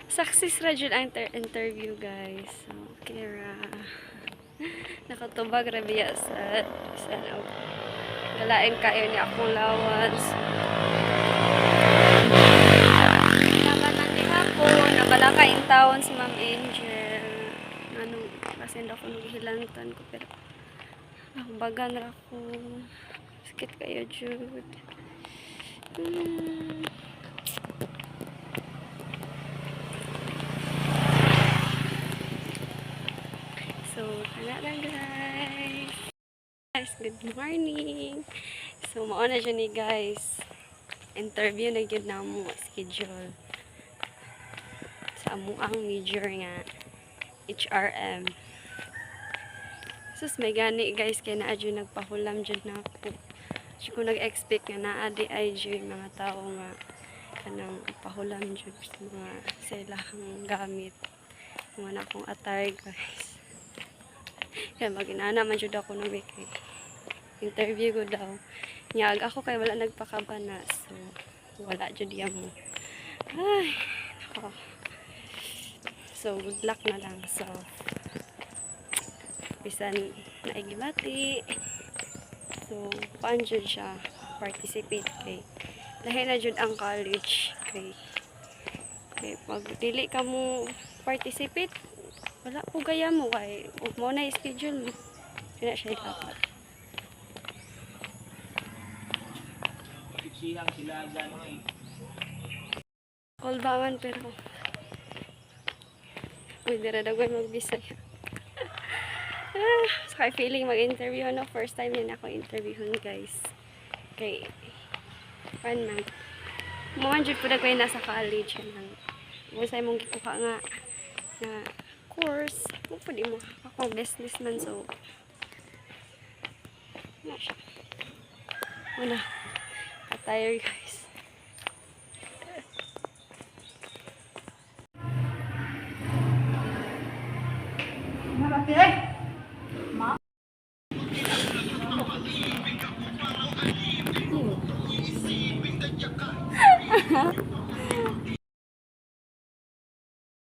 Success ra jud ang interview, guys. So, Kira. Nakatubag ra biya sa galain kayo ni akong lawas. Nabanan ni hapon, nabala ka in town si Ma'am Angel. Anong, kasi ako naghilantan ko, pero bagan ra ko. Sakit kayo, Jude. So, tala lang, guys. Guys, good morning. So, mauna dyan ni guys. Interview na yun na mo schedule sa amuang major nga HRM. Sus, may gani guys, kaya na adyo nagpahulam dyan na ako. So, kung nag-expect nga na adi ay dyan mga tao nga kanang pahulam dyan sa mga silahang gamit. Mga na akong attire guys. Kaya mag-inana man dyan ako ng week. Interview ko daw. Nyag ako kay wala nagpakabana. So, wala dyan diyan mo. Ay, nako. So, good luck na lang. So, bisan naigibati. So, paan dyan siya participate kay lahi na dyan ang college kay pag dili ka mo participate wala po gaya mo kay mo na schedule mo kaya siya dapat sihang sila gano'n all baman pero pwede rin ako mag-bisay. So, feeling mag-interview no? First time din ako interviewin guys. Okay. Fun man. Mumanjud po na kayo nasa college. Masay mong gikuha nga na course. Kung pwede mo. Ako businessman so. Ano siya? Muna. Attire guys. Marami eh.